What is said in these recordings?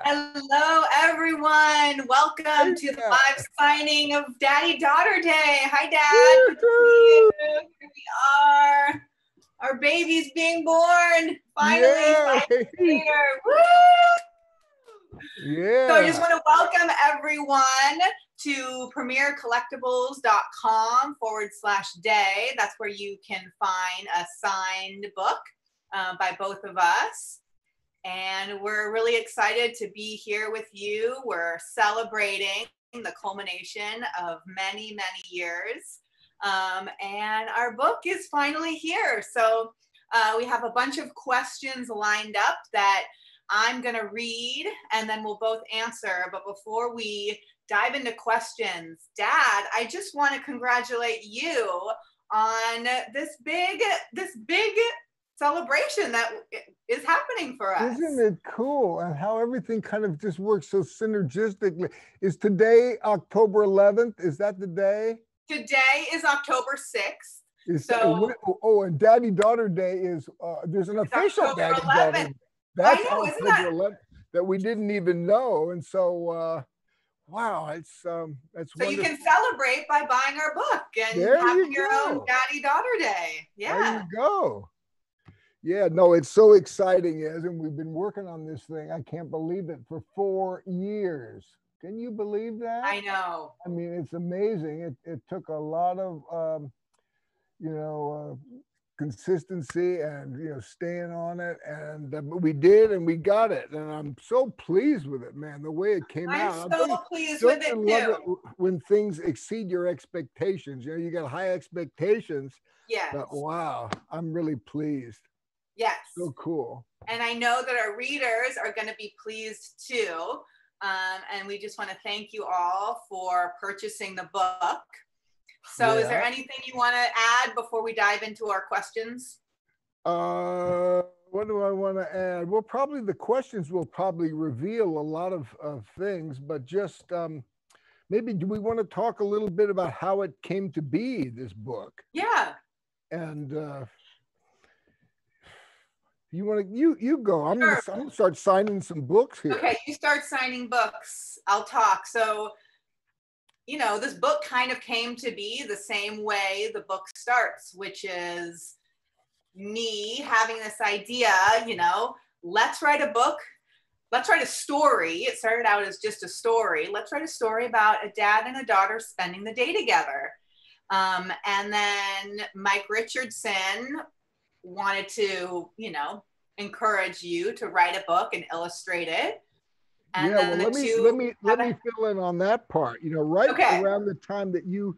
Hello, everyone. Welcome Hey to the there. live signing of Daddy Daughter Day. Hi, Dad. Good to see you. Woo-hoo! Here we are. Our baby's being born. Finally, 5 years Yay! later. Woo! So I just Yeah. want to welcome everyone to premiercollectibles.com/day. That's where you can find a signed book by both of us. And we're really excited to be here with you. We're celebrating the culmination of many, many years. And our book is finally here. So we have a bunch of questions lined up that I'm going to read and then we'll both answer. But before we dive into questions, Dad, I just want to congratulate you on this big celebration that is happening for us. Isn't it cool? And how everything kind of just works so synergistically. Is today October 11th? Is that the day? Today is October 6th. And Daddy Daughter Day is, there's an official Daddy Daughter Day. That's October 11th that we didn't even know. And so, wow, that's so wonderful. You can celebrate by buying our book and having your own Daddy Daughter Day. Yeah. There you go. Yeah, no, it's so exciting, and we've been working on this thing. I can't believe it, for 4 years. Can you believe that? I know. I mean, it's amazing. It took a lot of, consistency and, staying on it. And we did, and we got it. And I'm so pleased with it, man, the way it came out. I'm so pleased with it, too. When things exceed your expectations. You got high expectations. Yes. But wow, I'm really pleased. Yes. So cool. And I know that our readers are going to be pleased too. And we just want to thank you all for purchasing the book. So Is there anything you want to add before we dive into our questions? What do I want to add? Well, probably the questions will probably reveal a lot of things, but just maybe do we want to talk a little bit about how it came to be, this book? Yeah. And you want to, you go. I'm going to start signing some books here. Okay, you start signing books. I'll talk. So, this book kind of came to be the same way the book starts, which is me having this idea, let's write a book. Let's write a story. It started out as just a story. Let's write a story about a dad and a daughter spending the day together. And then Mike Richardson wanted to, encourage you to write a book and illustrate it. And then let me fill in on that part. Around the time that you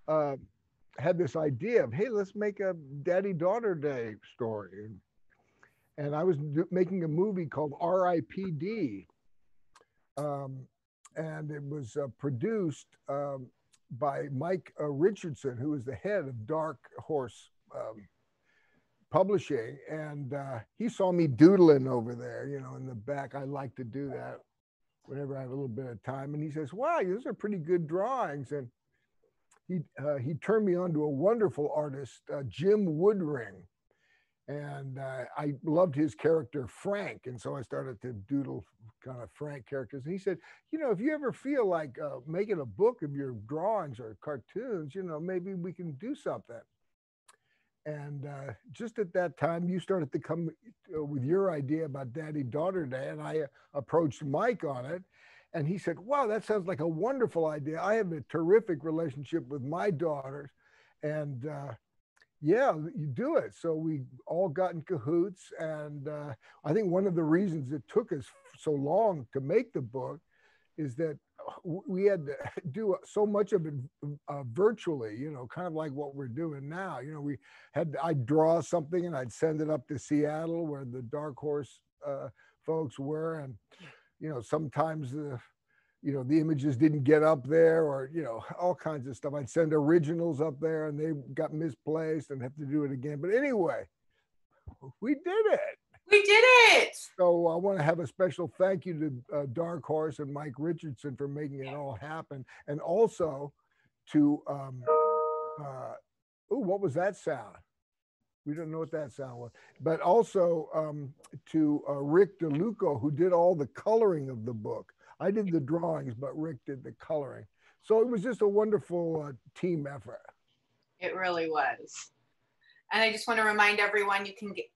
had this idea of, hey, let's make a Daddy Daughter Day story, and I was making a movie called R.I.P.D. And it was produced by Mike Richardson, who is the head of Dark Horse Publishing, and he saw me doodling over there, in the back. I like to do that whenever I have a little bit of time. And he says, wow, those are pretty good drawings. And he turned me on to a wonderful artist, Jim Woodring. And I loved his character, Frank. And so I started to doodle kind of Frank characters. And he said, if you ever feel like making a book of your drawings or cartoons, maybe we can do something. And just at that time, you started to come with your idea about Daddy Daughter Day, and I approached Mike on it, and he said, wow, that sounds like a wonderful idea. I have a terrific relationship with my daughters, and yeah, you do it. So we all got in cahoots, and I think one of the reasons it took us so long to make the book is that we had to do so much of it virtually, kind of like what we're doing now. I'd draw something and I'd send it up to Seattle where the Dark Horse folks were. And, sometimes the images didn't get up there, or, all kinds of stuff. I'd send originals up there and they got misplaced and have to do it again. But anyway, we did it. We did it. So I want to have a special thank you to Dark Horse and Mike Richardson for making it all happen. And also to, what was that sound? We don't know what that sound was. But also to Rick DeLuco, who did all the coloring of the book. I did the drawings, but Rick did the coloring. So it was just a wonderful team effort. It really was. And I just want to remind everyone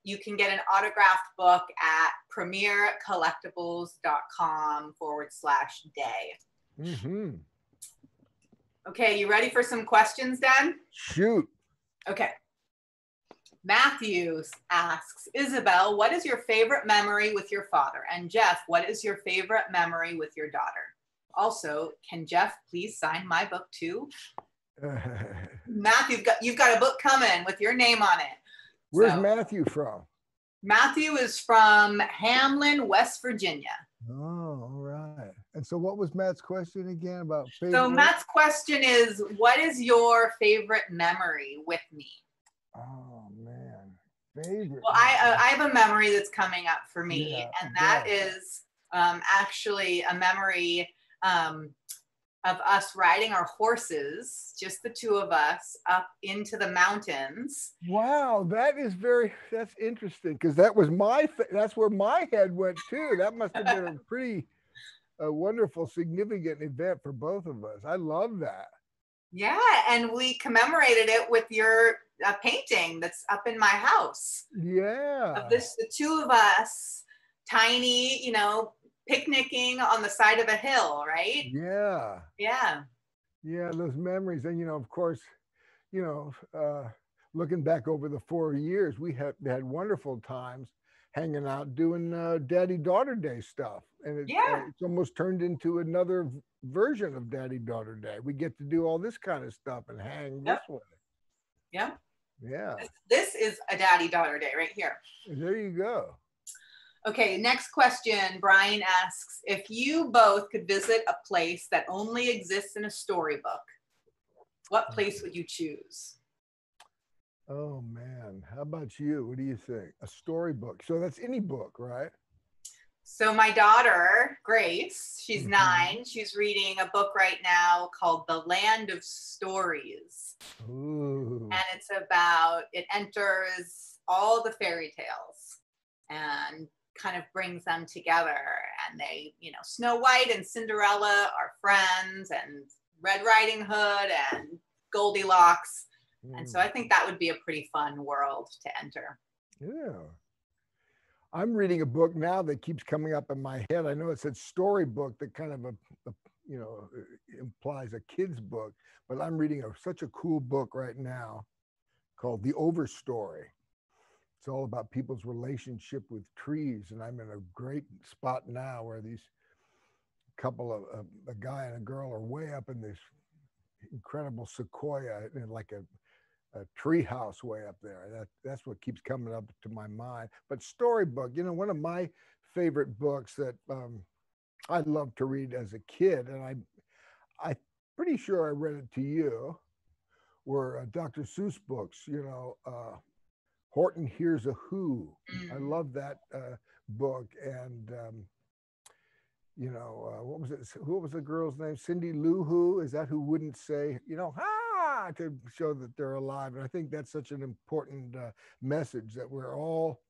you can get an autographed book at premiercollectibles.com/day. Mm-hmm. Okay, you ready for some questions, Dad? Shoot. Okay. Matthew asks, Isabelle, what is your favorite memory with your father? And Jeff, what is your favorite memory with your daughter? Also, can Jeff please sign my book too? Matthew, you've got a book coming with your name on it. Where's Matthew from? Matthew is from Hamlin, West Virginia. Oh, all right. And so what was Matt's question again about favorite? So Matt's question is, what is your favorite memory with me? Oh, man. Favorite. Well, I have a memory that's coming up for me, and that is actually a memory of us riding our horses, just the two of us, up into the mountains. Wow, that's interesting, because that was that's where my head went too. That must have been a pretty wonderful, significant event for both of us. I love that. Yeah, and we commemorated it with your painting that's up in my house. Yeah. Of the two of us, tiny, picnicking on the side of a hill, right? Yeah. Yeah. Yeah, those memories. And, of course, looking back over the 4 years, we had wonderful times hanging out doing Daddy-Daughter Day stuff. And it's almost turned into another version of Daddy-Daughter Day. We get to do all this kind of stuff and hang this way. Yeah. Yeah. This is a Daddy-Daughter Day right here. There you go. Okay, next question. Brian asks, if you both could visit a place that only exists in a storybook, what place would you choose? Oh, man. How about you? What do you think? A storybook. So that's any book, right? So my daughter, Grace, she's 9. She's reading a book right now called The Land of Stories. Ooh. And it enters all the fairy tales and kind of brings them together. And they, Snow White and Cinderella are friends, and Red Riding Hood and Goldilocks. And so I think that would be a pretty fun world to enter. Yeah. I'm reading a book now that keeps coming up in my head. I know it said storybook, that kind of implies a kid's book, but I'm reading such a cool book right now called The Overstory. It's all about people's relationship with trees. And I'm in a great spot now where these couple of a guy and a girl are way up in this incredible sequoia, in like a tree house way up there. That's what keeps coming up to my mind. But storybook, one of my favorite books that I loved to read as a kid, and I'm pretty sure I read it to you, were Dr. Seuss books, Horton Hears a Who. I love that book. And, what was it? What was the girl's name? Cindy Lou Who? Is that who wouldn't say, ha, to show that they're alive? And I think that's such an important message, that we're all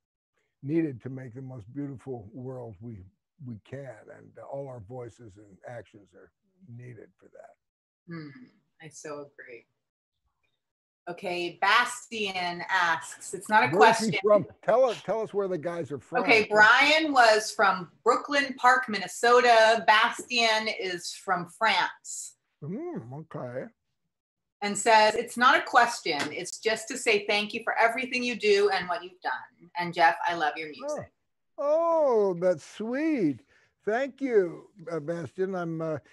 needed to make the most beautiful world we can. And all our voices and actions are needed for that. I so agree. Okay, Bastian asks, it's not a Where's question. he from? Tell us where the guys are from. Okay, Brian was from Brooklyn Park, Minnesota. Bastian is from France. Okay. And says, it's not a question. It's just to say thank you for everything you do and what you've done. And Jeff, I love your music. Oh, that's sweet. Thank you, Bastian.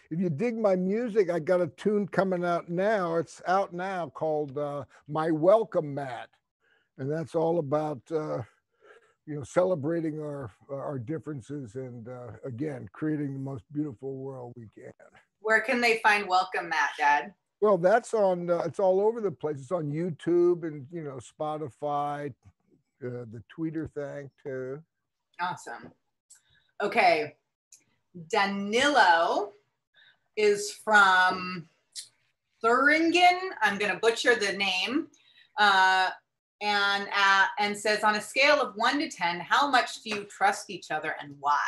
If you dig my music, I got a tune coming out now. It's out now called My Welcome Mat. And that's all about, celebrating our differences and, again, creating the most beautiful world we can. Where can they find Welcome Mat, Dad? Well, that's on, it's all over the place. It's on YouTube and, Spotify, the Twitter thing too. Awesome. Okay. Danilo is from Thuringen. I'm going to butcher the name. and says, on a scale of 1 to 10, how much do you trust each other and why?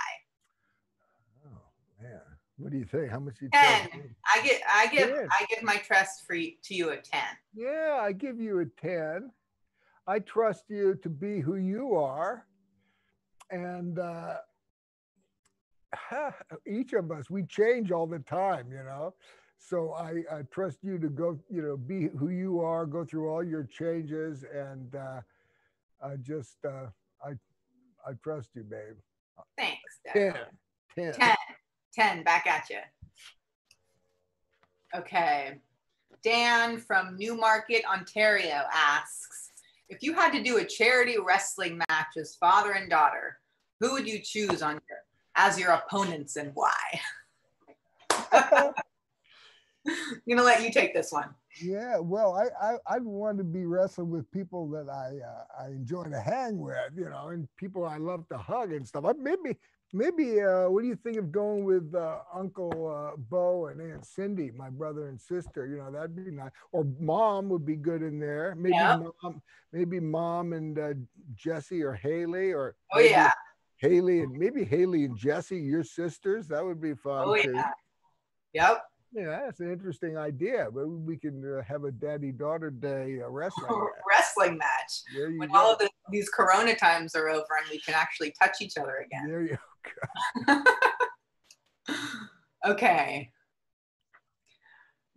Oh man, what do you think? How much do you 10. trust me? I 10. give my trust to you a 10. Yeah, I give you a 10. I trust you to be who you are. And each of us, we change all the time, you know. So I trust you to go, you know, be who you are, go through all your changes. And I trust you, babe. Thanks, Dad. 10. 10. 10. Back at you. Okay. Dan from Newmarket, Ontario asks, if you had to do a charity wrestling match as father and daughter, who would you choose as your opponents and why? I'm gonna let you take this one. Yeah, well, I'd want to be wrestling with people that I enjoy to hang with, you know, and people I love to hug and stuff. Maybe what do you think of going with Uncle Bo and Aunt Cindy, my brother and sister? You know, that'd be nice. Or Mom would be good in there. Maybe Mom and Jesse or Haley, or yeah, Haley and Jesse, your sisters. That would be fun too. Yeah. Yep. Yeah, that's an interesting idea. But we can have a daddy-daughter day wrestling match. When all of these Corona times are over and we can actually touch each other again. There you go. Okay.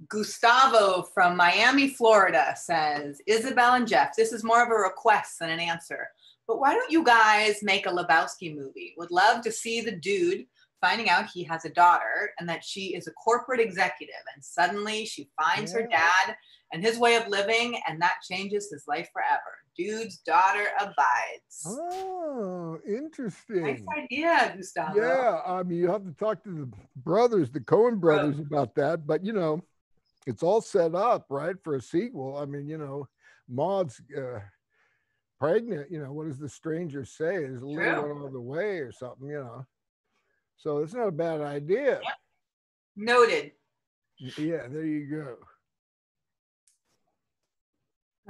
Gustavo from Miami, Florida says, Isabelle and Jeff, this is more of a request than an answer, but why don't you guys make a Lebowski movie? Would love to see the dude finding out he has a daughter and that she is a corporate executive, and suddenly she finds her dad and his way of living, and that changes his life forever. Dude's daughter abides. Oh, interesting. Nice idea, Gustavo. Yeah, I mean, you have to talk to the brothers, the Coen brothers, about that, but you know, it's all set up, right, for a sequel. I mean, you know, Maud's pregnant, you know, what does the stranger say? Is a little one on the way or something, you know. So it's not a bad idea. Yep. Noted. Yeah, there you go.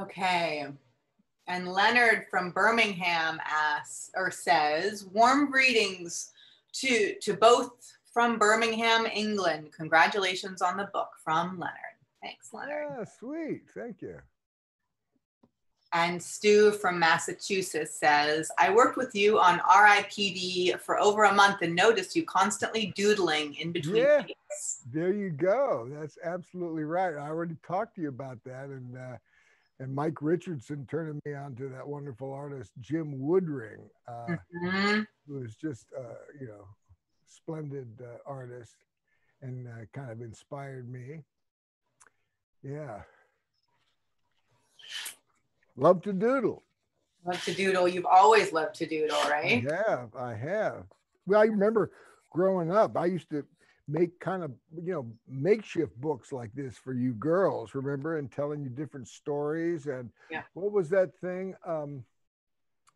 Okay. And Leonard from Birmingham says, warm greetings to both from Birmingham, England. Congratulations on the book, from Leonard. Thanks, Leonard. Yeah, sweet. Thank you. And Stu from Massachusetts says, I worked with you on RIPD for over a month and noticed you constantly doodling in between takes. There you go. That's absolutely right. I already talked to you about that. And Mike Richardson turned me on to that wonderful artist, Jim Woodring, who is just, you know, splendid artist, and kind of inspired me. Yeah. Love to doodle. Love to doodle. You've always loved to doodle, right? I have. Well, I remember growing up, I used to make kind of, you know, makeshift books like this for you girls, remember, and telling you different stories. And what was that thing?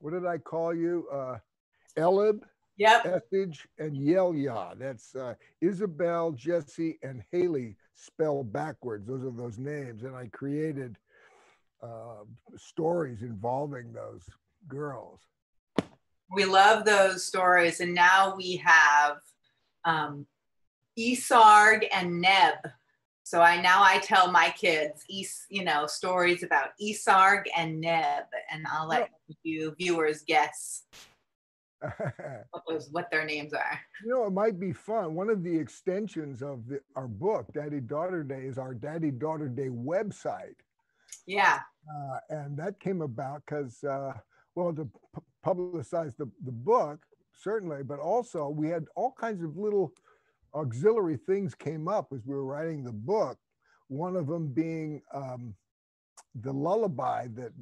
What did I call you? Elib, Essage, and Yell-Ya. That's Isabelle, Jesse, and Haley spelled backwards. Those are those names. And I created stories involving those girls. We love those stories. And now we have Isarg and Neb. So I tell my kids, stories about Isarg and Neb, and I'll let you viewers guess what their names are. You know, it might be fun. One of the extensions of our book, Daddy Daughter Day, is our Daddy Daughter Day website. Yeah. And that came about because, to publicize the book, certainly, but also we had all kinds of little auxiliary things came up as we were writing the book. One of them being the lullaby that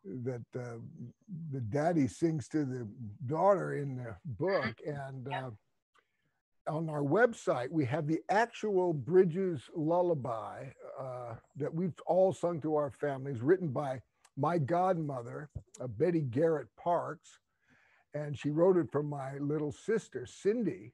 the daddy sings to the daughter in the book. And on our website, we have the actual Bridges lullaby that we've all sung to our families, written by my godmother, Betty Garrett Parks. And she wrote it for my little sister, Cindy.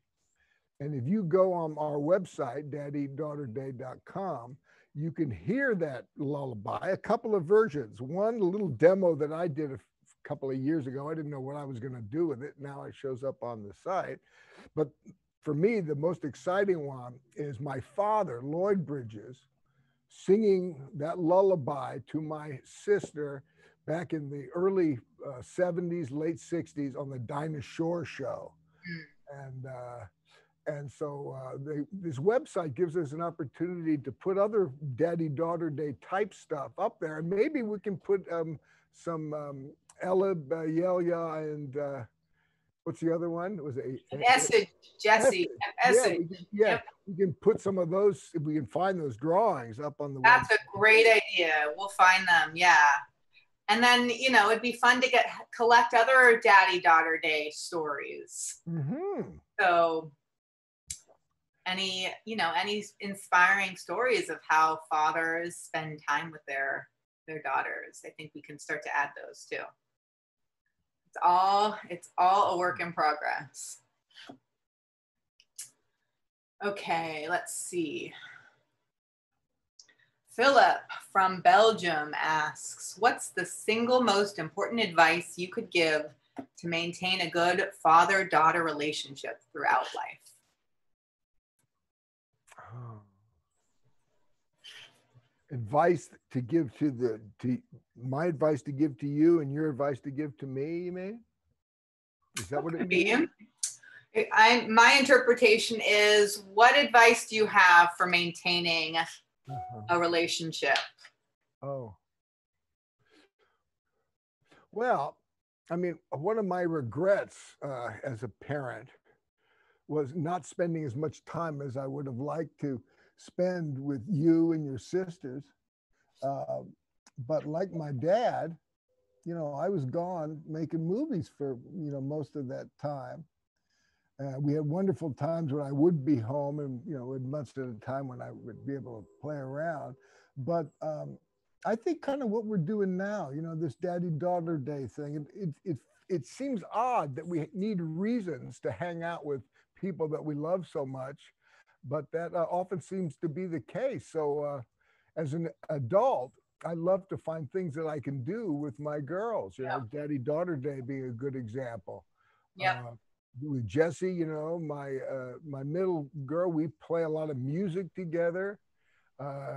And if you go on our website, daddydaughterday.com, you can hear that lullaby, a couple of versions. One, a little demo that I did a couple of years ago. I didn't know what I was going to do with it. Now it shows up on the site. But for me, the most exciting one is my father, Lloyd Bridges, singing that lullaby to my sister back in the early 70s, late 60s on the Dinah Shore show. And so this website gives us an opportunity to put other Daddy-Daughter Day type stuff up there. And maybe we can put some Ella, Yelia, and what's the other one? Was it Essage, Jesse. Essage. Yeah, we can put some of those, if we can find those drawings up on the website. That's a great idea. We'll find them. Yeah. And then, you know, it'd be fun to collect other Daddy-Daughter Day stories. So any inspiring stories of how fathers spend time with their daughters. I think we can start to add those too. It's all a work in progress. Okay, let's see. Philip from Belgium asks, what's the single most important advice you could give to maintain a good father-daughter relationship throughout life? Advice to give to my advice to give to you and your advice to give to me, you mean? Is that what it means? My interpretation is, what advice do you have for maintaining a relationship? Oh. Well, I mean, one of my regrets as a parent was not spending as much time as I would have liked to spend with you and your sisters. But like my dad, you know, I was gone making movies for, you know, most of that time. We had wonderful times when I would be home, and, you know, months at a time when I would be able to play around. But I think kind of what we're doing now, you know, this Daddy-Daughter Day thing, it seems odd that we need reasons to hang out with people that we love so much, but that often seems to be the case. So as an adult, I love to find things that I can do with my girls, you know, Daddy-Daughter Day being a good example. With Jessie, you know, my middle girl, we play a lot of music together.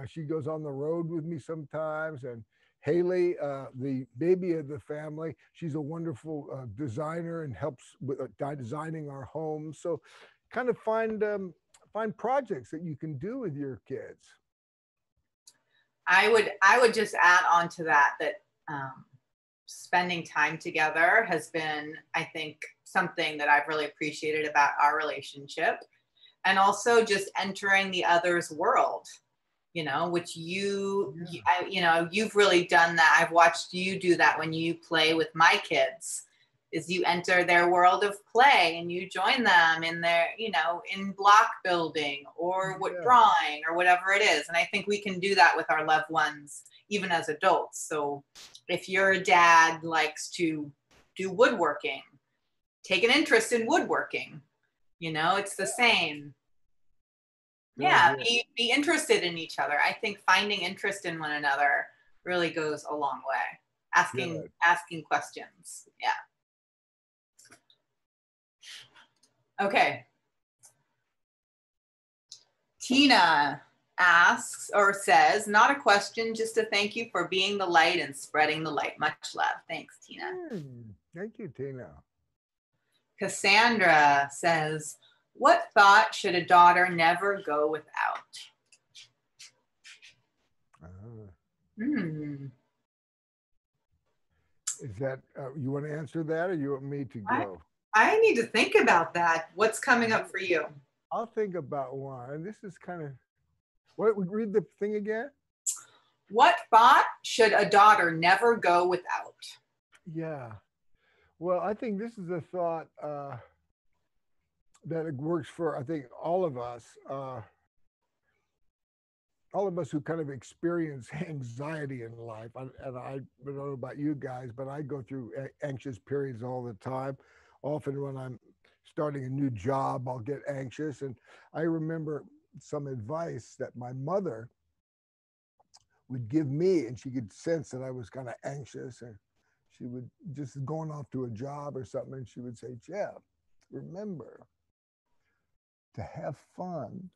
She goes on the road with me sometimes. And Haley, the baby of the family, she's a wonderful designer and helps with designing our home. So kind of find projects that you can do with your kids. I would just add on to that spending time together has been, I think, something that I've really appreciated about our relationship. And also just entering the other's world, you know, which you know, you've really done that. I've watched you do that when you play with my kids, is you enter their world of play and you join them in their, you know, in block building or drawing or whatever it is. And I think we can do that with our loved ones, even as adults. So if your dad likes to do woodworking, take an interest in woodworking, you know, it's the same. Be interested in each other. I think finding interest in one another really goes a long way. Asking questions. Yeah. Okay. Tina asks or says, not a question, just a thank you for being the light and spreading the light. Much love. Thanks, Tina. Thank you, Tina. Cassandra says, what thought should a daughter never go without? Is that, you want to answer that, or you want me to go? I need to think about that. What's coming up for you? I'll think about one. This is kind of, what, read the thing again? What thought should a daughter never go without? Yeah. Well, I think this is a thought that it works for, I think, all of us who kind of experience anxiety in life. I don't know about you guys, but I go through anxious periods all the time. Often when I'm starting a new job, I'll get anxious. And I remember some advice that my mother would give me, and she could sense that I was kind of anxious, and she would just going off to a job or something, and she would say, Jeff, remember to have fun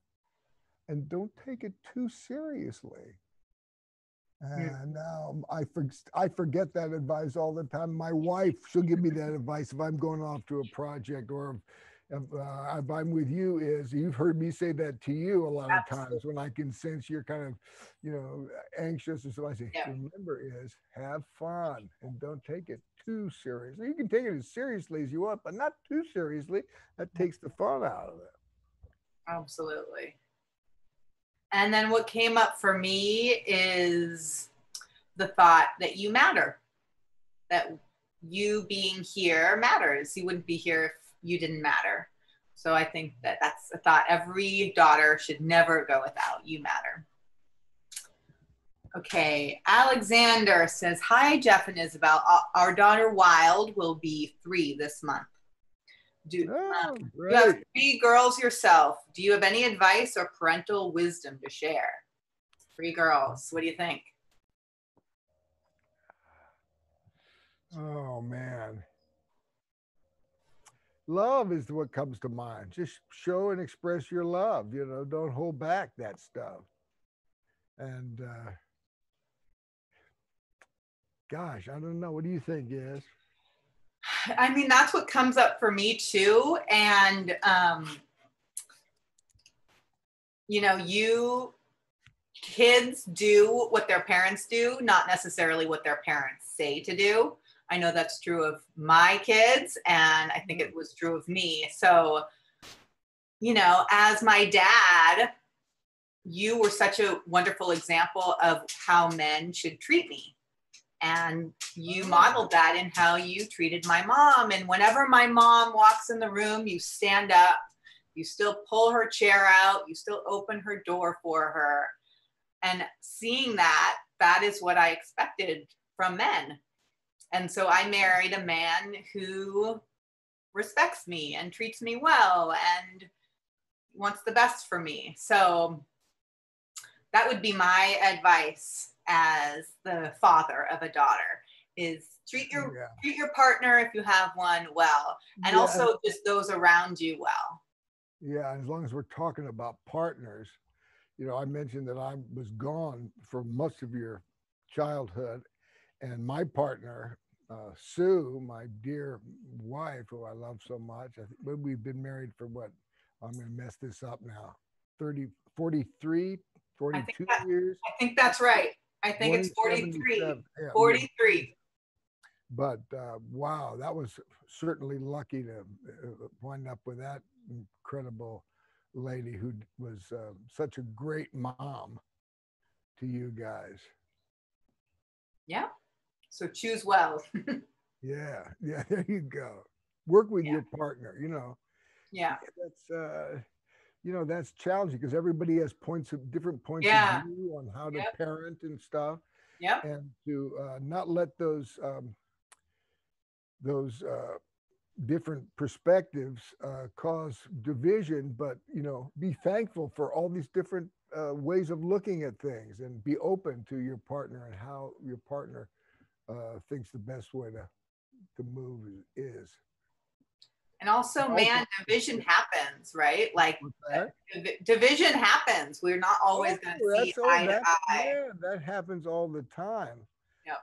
and don't take it too seriously. And now I forget that advice all the time. My wife, she'll give me that advice if I'm going off to a project, or if I'm with you. Is you've heard me say that to you a lot of times when I can sense you're kind of, anxious or so. I say, remember, is have fun and don't take it too seriously. You can take it as seriously as you want, but not too seriously. That takes the fun out of it. Absolutely. And then what came up for me is the thought that you matter, that you being here matters. You wouldn't be here if you didn't matter. So I think that that's a thought every daughter should never go without. You matter. Okay, Alexander says, hi, Jeff and Isabelle. Our daughter Wild will be 3 this month. You have 3 girls yourself. Do you have any advice or parental wisdom to share? 3 girls. What do you think? Oh, man. Love is what comes to mind. Just show and express your love. Don't hold back that stuff. And gosh, I don't know. What do you think, Is? I mean, that's what comes up for me too. And, kids do what their parents do, not necessarily what their parents say to do. I know that's true of my kids, and I think it was true of me. So, as my dad, you were such a wonderful example of how men should treat me. And you modeled that in how you treated my mom. And whenever my mom walks in the room, you stand up, you still pull her chair out, you still open her door for her. And seeing that is what I expected from men. And so I married a man who respects me and treats me well and wants the best for me. So that would be my advice as the father of a daughter, is treat your partner, if you have one, well, and also just those around you well. Yeah, as long as we're talking about partners, I mentioned that I was gone for most of your childhood, and my partner, Sue, my dear wife, who I love so much, I think we've been married for what? I'm going to mess this up now. 43, 42 years. I think that's right. I think it's 43. Yeah, 43. But wow, that was certainly lucky to wind up with that incredible lady who was such a great mom to you guys. Yeah. So choose well. Yeah. There you go. Work with your partner. Yeah. That's challenging because everybody has different points of view on how to parent and stuff. Yeah. And to not let those different perspectives cause division, but be thankful for all these different ways of looking at things, and be open to your partner and how your partner thinks the best way to move is. And also, man, division happens, right? Like division happens. We're not always going to see eye to eye. Yeah, that happens all the time. Yeah.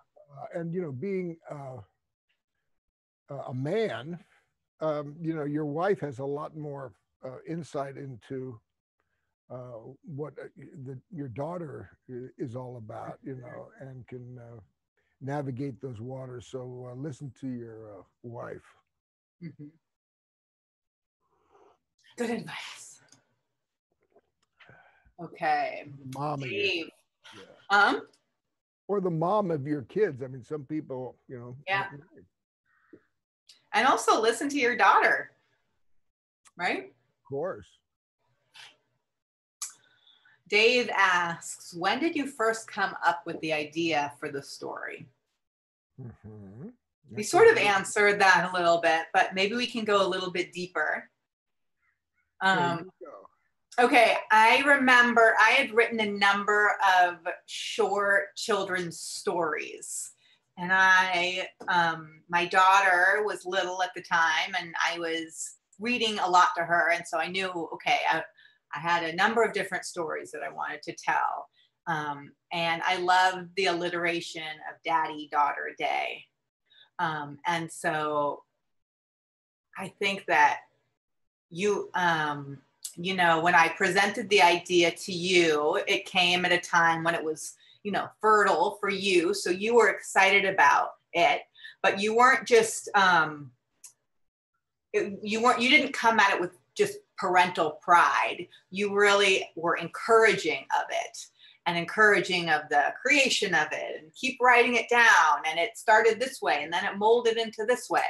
And being a man, your wife has a lot more insight into what your daughter is all about, and can navigate those waters. So listen to your wife. Mm-hmm. Good advice. Okay. Mom Dave. Or the mom of your kids. I mean, some people, Yeah. And also listen to your daughter, right? Of course. Dave asks, when did you first come up with the idea for the story? Mm-hmm. We sort of answered that a little bit, but maybe we can go a little bit deeper. Okay, I remember I had written a number of short children's stories. And my daughter was little at the time, and I was reading a lot to her. And so I knew, okay, I had a number of different stories that I wanted to tell. And I loved the alliteration of daddy, daughter, day. And so I think that you know, when I presented the idea to you, it came at a time when it was, you know, fertile for you. So you were excited about it, but you weren't just, you didn't come at it with just parental pride. You really were encouraging of it and encouraging of the creation of it, and keep writing it down. And it started this way, and then it molded into this way.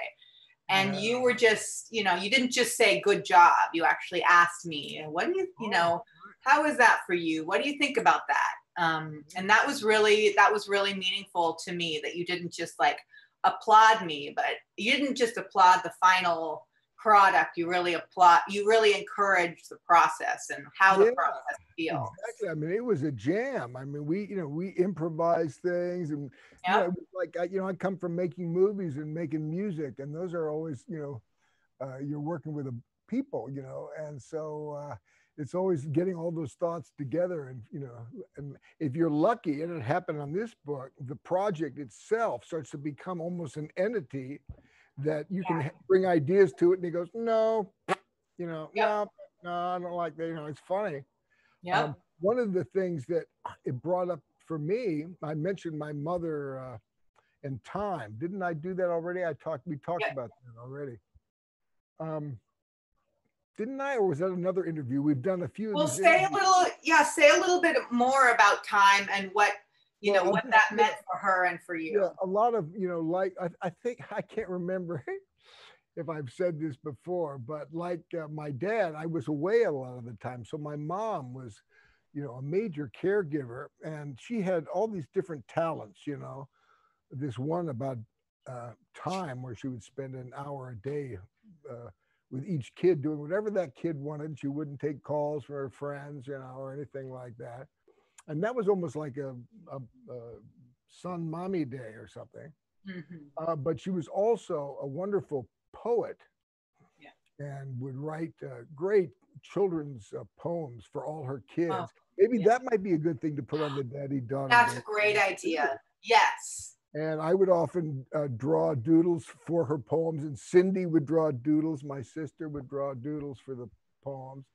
And you were just, you know, you didn't just say good job. You actually asked me, what do you, you know, how is that for you? What do you think about that? And that was really meaningful to me, that you didn't just like applaud me, but you didn't just applaud the final product. You really encouraged the process and how the process feels. Exactly. I mean, it was a jam. I mean, we improvised things, and you know, it was like I come from making movies and making music, and those are always, you know, you're working with people, you know, and so it's always getting all those thoughts together, and you know, and if you're lucky, and it happened on this book, the project itself starts to become almost an entity that you can bring ideas to it, and he goes, no, you know, no, I don't like that. You know, it's funny. Yeah. One of the things that it brought up for me, I mentioned my mother and time. Didn't I do that already? We talked about that already. Didn't I, or was that another interview? We've done a few. Well, say a little bit more about time and what, you know, what that meant for her and for you. Yeah, a lot of, you know, like, I think, I can't remember if I've said this before, but like my dad, I was away a lot of the time. So my mom was, you know, a major caregiver, and she had all these different talents, you know, this one about time, where she would spend an hour a day with each kid doing whatever that kid wanted. She wouldn't take calls from her friends, you know, or anything like that. And that was almost like a son mommy day or something. Mm-hmm. But she was also a wonderful poet, and would write great children's poems for all her kids. Maybe that might be a good thing to put on the daddy daughter. That's a great idea. Yes. And I would often draw doodles for her poems, and Cindy would draw doodles. My sister would draw doodles for the poems.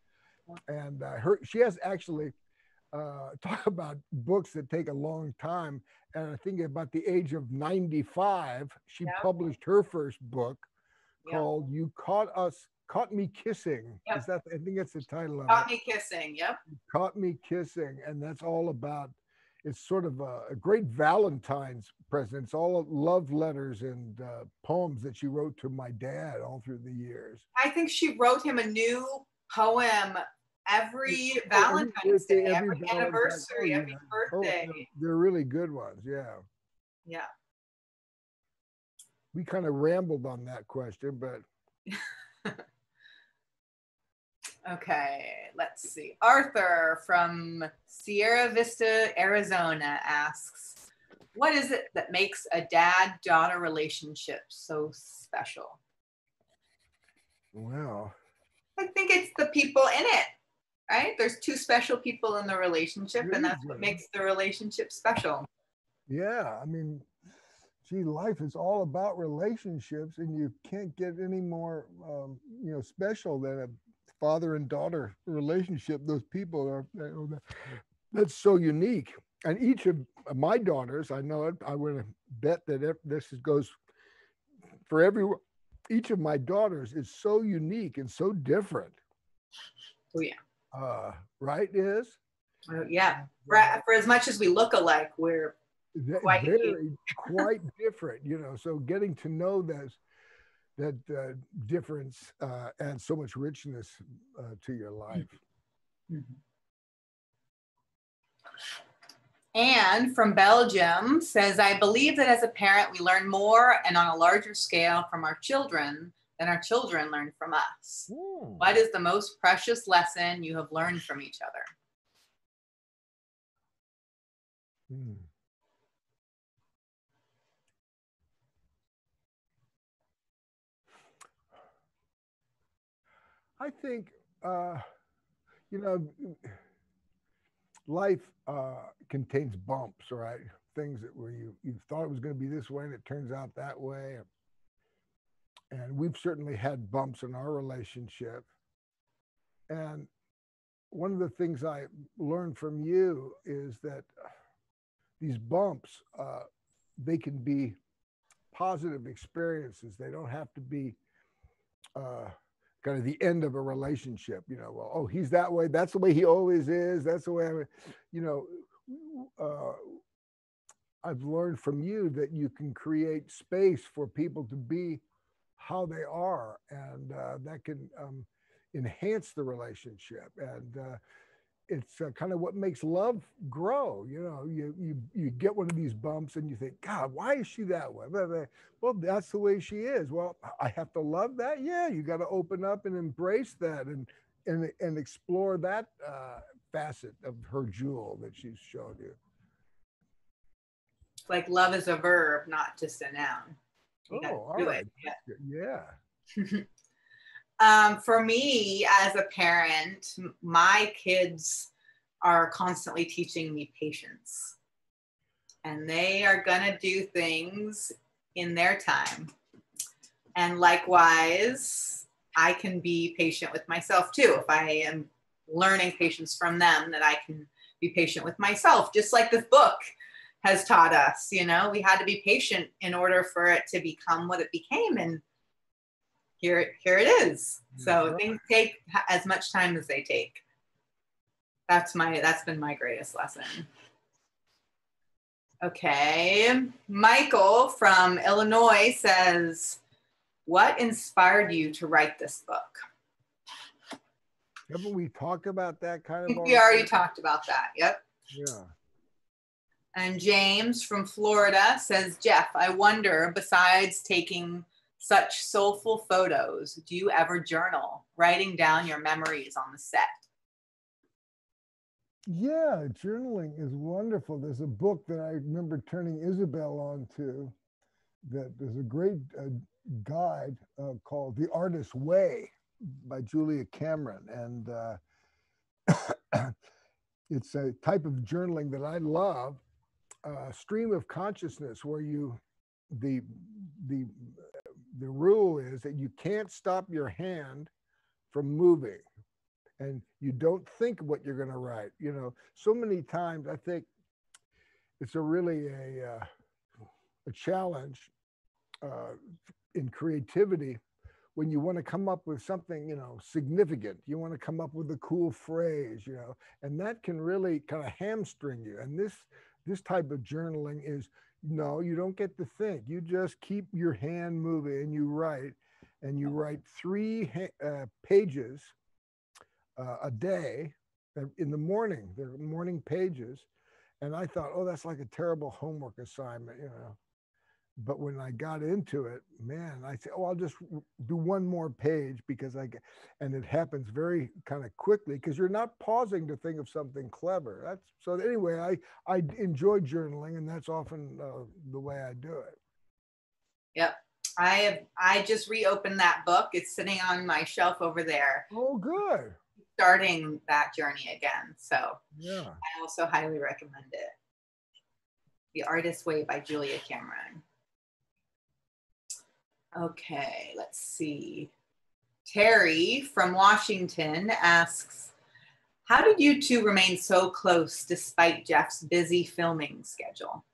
And she has actually talk about books that take a long time. And I think about the age of 95, she published her first book called "You Caught Me Kissing." Is that? I think that's the title of it. Caught Me Kissing. Yep. You Caught Me Kissing, and that's all about. It's sort of a great Valentine's present. It's all love letters and poems that she wrote to my dad all through the years. I think she wrote him a new poem every Valentine's Day, every anniversary, every birthday. They're really good ones. Yeah. Yeah. We kind of rambled on that question, but. Okay, let's see. Arthur from Sierra Vista, Arizona asks, what is it that makes a dad-daughter relationship so special? Well, I think it's the people in it, right? There's two special people in the relationship, and that's what makes the relationship special. Yeah, I mean, gee, life is all about relationships, and you can't get any more, you know, special than a father and daughter relationship. Those people are, that's so unique. And each of my daughters, I know it, I would bet that this goes for everyone. Each of my daughters is so unique and so different. Oh yeah. Right, Is? Yeah. For as much as we look alike, we're quite different, you know. So getting to know that difference adds so much richness to your life. Mm-hmm. Anne from Belgium says, I believe that as a parent, we learn more and on a larger scale from our children and our children learn from us. Ooh. What is the most precious lesson you have learned from each other? Hmm. I think, you know, life contains bumps, right? Things that where you thought it was going to be this way and it turns out that way. And we've certainly had bumps in our relationship. And one of the things I learned from you is that these bumps, they can be positive experiences. They don't have to be kind of the end of a relationship. You know, well, oh, he's that way. That's the way he always is. That's the way you know, I've learned from you that you can create space for people to be how they are, and that can enhance the relationship. And it's kind of what makes love grow. You know, you get one of these bumps and you think, God, why is she that way? Well, that's the way she is. Well, I have to love that. Yeah, you got to open up and embrace that and explore that facet of her jewel that she's showed you. It's like love is a verb, not just a noun. You All do right. it. Yeah. For me, as a parent, my kids are constantly teaching me patience. And they are going to do things in their time. And likewise, I can be patient with myself too. If I am learning patience from them, that I can be patient with myself, just like this book has taught us. You know, we had to be patient in order for it to become what it became. And here it is. So right. Things take as much time as they take. That's been my greatest lesson. Okay. Michael from Illinois says, what inspired you to write this book? Haven't we talked about that kind of? I think we already talked about that. Yep. Yeah. And James from Florida says, Jeff, I wonder, besides taking such soulful photos, do you ever journal, writing down your memories on the set? Yeah, journaling is wonderful. There's a book that I remember turning Isabelle on to that there's a great guide called The Artist's Way by Julia Cameron. And it's a type of journaling that I love, stream of consciousness, where the rule is that you can't stop your hand from moving. And you don't think what you're going to write. You know, so many times I think it's really a challenge in creativity when you want to come up with something, you know, significant. You want to come up with a cool phrase, you know, and that can really kind of hamstring you. And this type of journaling is, no, you don't get to think. You just keep your hand moving and you write 3 pages a day in the morning. They're morning pages. And I thought, oh, that's like a terrible homework assignment, you know. But when I got into it, man, I said, oh, I'll just do one more page and it happens very kind of quickly because you're not pausing to think of something clever. So anyway, I enjoy journaling, and that's often the way I do it. Yep. I just reopened that book. It's sitting on my shelf over there. Oh, good. Starting that journey again. So yeah, I also highly recommend it. The Artist's Way by Julia Cameron. Okay, let's see. Terry from Washington asks, how did you two remain so close despite Jeff's busy filming schedule?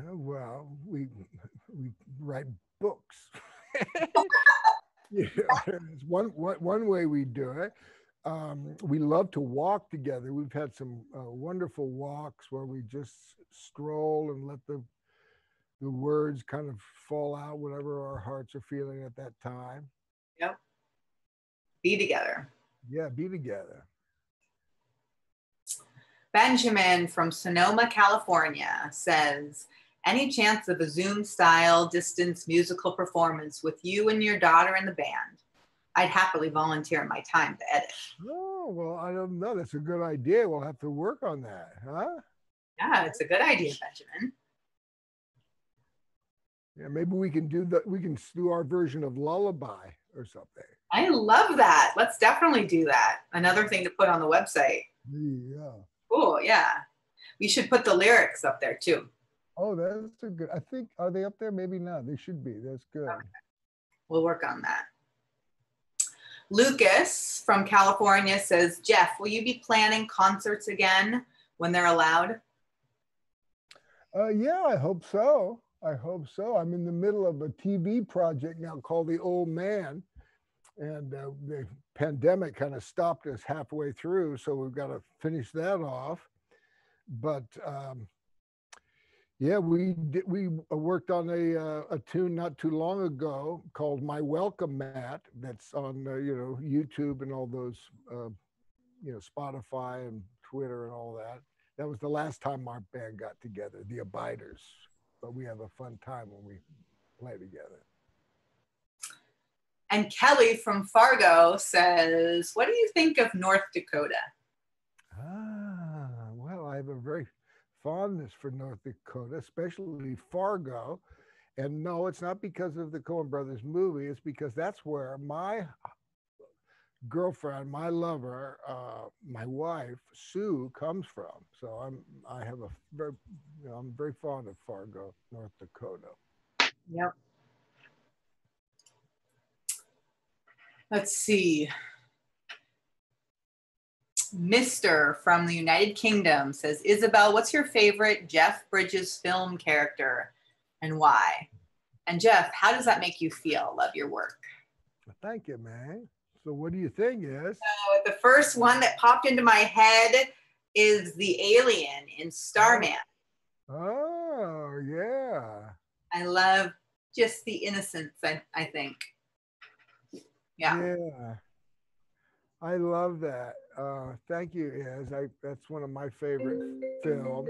Well, we write books. Yeah, it's one way we do it. We love to walk together. We've had some wonderful walks where we just stroll and let the words kind of fall out, whatever our hearts are feeling at that time. Yep. Be together. Yeah, be together. Benjamin from Sonoma, California says, Any chance of a Zoom style distance musical performance with you and your daughter in the band? I'd happily volunteer my time to edit. Oh, well, I don't know. That's a good idea. We'll have to work on that, huh? Yeah, it's a good idea, Benjamin. Yeah, maybe we can do our version of Lullaby or something. I love that. Let's definitely do that. Another thing to put on the website. Yeah. Cool, yeah. We should put the lyrics up there too. Oh, that's a good. I think, are they up there? Maybe not. They should be. That's good. Okay. We'll work on that. Lucas from California says, Jeff, will you be planning concerts again when they're allowed? Yeah, I hope so. I hope so. I'm in the middle of a TV project now called The Old Man. And the pandemic kind of stopped us halfway through. So we've got to finish that off. But yeah, we worked on a tune not too long ago called My Welcome Mat. That's on, YouTube and all those, Spotify and Twitter and all that. That was the last time our band got together, the Abiders. But we have a fun time when we play together. And Kelly from Fargo says, what do you think of North Dakota? Well, I have a very fondness for North Dakota, especially Fargo. And no, it's not because of the Coen Brothers movie. It's because that's where my girlfriend, my lover, my wife, Sue, comes from. So I'm very fond of Fargo, North Dakota. Yep. Let's see. Mr. from the United Kingdom says, Isabelle, what's your favorite Jeff Bridges film character and why? And Jeff, how does that make you feel? Love your work. Thank you, man. So what do you think is? So the first one that popped into my head is the alien in Starman. Oh, yeah. I love just the innocence, I think. Yeah. I love that. Thank you, Iz. That's one of my favorite films.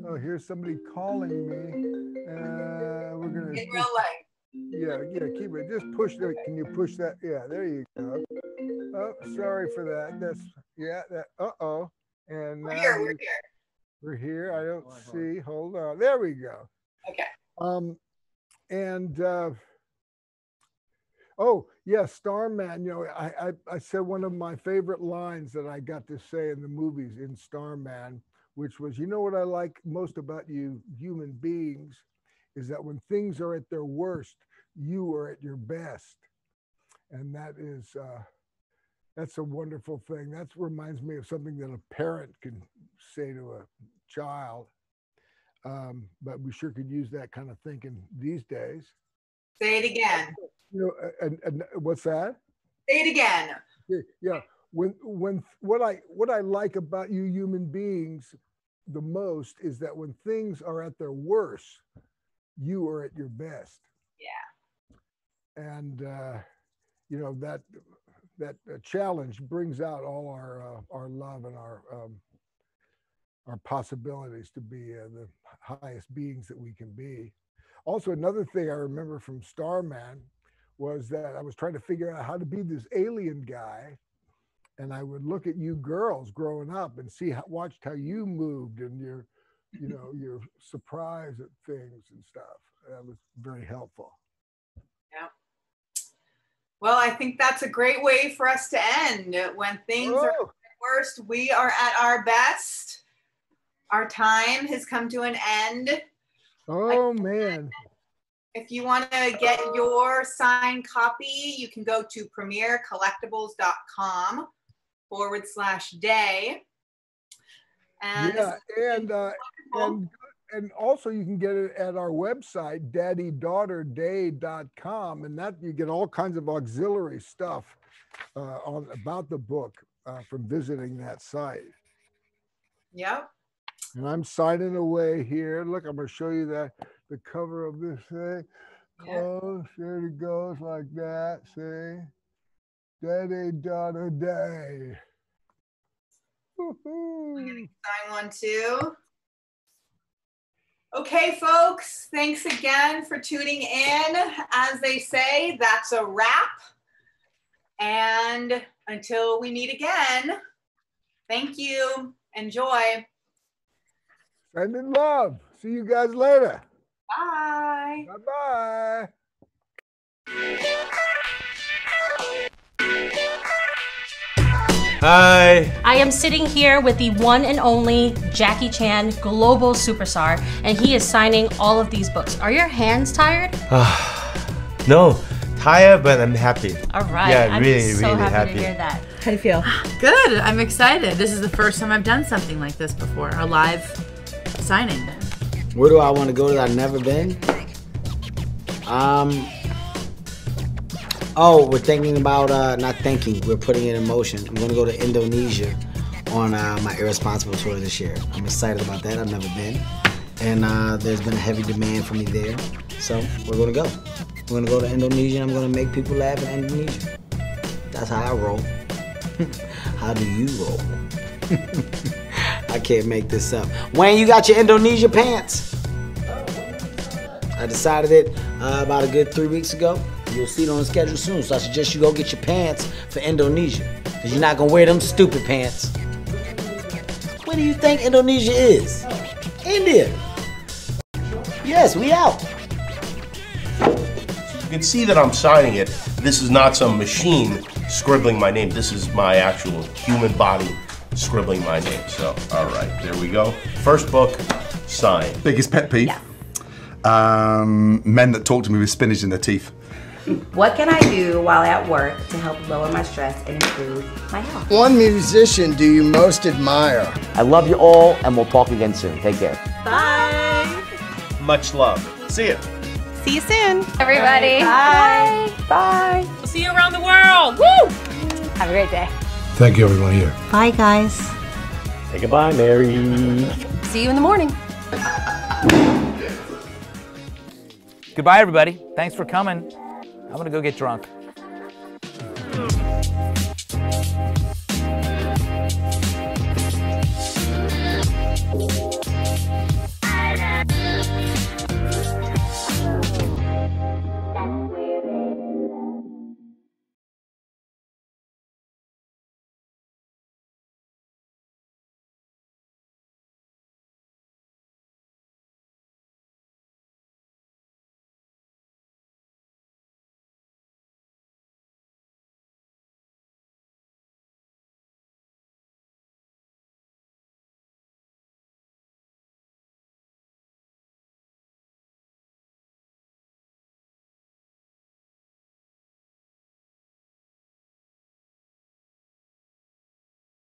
Oh, here's somebody calling me. We're gonna in real life. Yeah, keep it. Just push it. Can you push that? Yeah, there you go. Oh, sorry for that. Uh-oh. And we're now here. We're here. I don't see. Hold on. There we go. Okay. Oh, yeah, Starman. I said one of my favorite lines that I got to say in the movies in Starman, which was, what I like most about you human beings is that when things are at their worst, you are at your best. And that's a wonderful thing. That reminds me of something that a parent can say to a child. But we sure could use that kind of thinking these days. Say it again. And what's that? Say it again. Yeah. What I like about you human beings the most is that when things are at their worst, you are at your best. Yeah. And that challenge brings out all our love and our possibilities to be the highest beings that we can be. Also, another thing I remember from Starman was that I was trying to figure out how to be this alien guy, and I would look at you girls growing up and watched how you moved and your surprise at things and stuff. That was very helpful. Yeah. Well, I think that's a great way for us to end. When things are at their worst, we are at our best. Our time has come to an end. Oh, man. If you want to get your signed copy, you can go to premiercollectibles.com/day. And also you can get it at our website, daddydaughterday.com, and that you get all kinds of auxiliary stuff about the book from visiting that site. Yep. And I'm signing away here. Look, I'm going to show you the cover of this thing. Close, there it goes like that. See? Daddy, daughter, day. Sign one too. Okay, folks, thanks again for tuning in. As they say, that's a wrap. And until we meet again, thank you. Enjoy. Sending love. See you guys later. Bye. Bye-bye. Hi. I am sitting here with the one and only Jackie Chan, global superstar, and he is signing all of these books. Are your hands tired? No, tired, but I'm happy. All right. Yeah, I'm really, so really happy happy. to hear that. How do you feel? Good. I'm excited. This is the first time I've done something like this before, a live signing. Where do I want to go that I've never been? Oh, we're thinking about, not thinking, we're putting it in motion. I'm going to go to Indonesia on my Irresponsible tour this year. I'm excited about that. I've never been. And there's been a heavy demand for me there. So we're going to go. We're going to go to Indonesia and I'm going to make people laugh in Indonesia. That's how I roll. How do you roll? I can't make this up. Wayne, you got your Indonesia pants? I decided it about a good 3 weeks ago. You'll see it on the schedule soon, so I suggest you go get your pants for Indonesia, because you're not going to wear them stupid pants. Where do you think Indonesia is? India. Yes, we out. You can see that I'm signing it. This is not some machine scribbling my name. This is my actual human body scribbling my name. So, all right, there we go. First book, signed. Biggest pet peeve? Yeah. Men that talk to me with spinach in their teeth. What can I do while at work to help lower my stress and improve my health? One musician do you most admire? I love you all, and we'll talk again soon. Take care. Bye. Much love. See ya. See you soon, Everybody. Bye. Bye. We'll see you around the world. Woo! Have a great day. Thank you, everyone here. Bye, guys. Say goodbye, Mary. See you in the morning. Goodbye, everybody. Thanks for coming. I'm gonna go get drunk.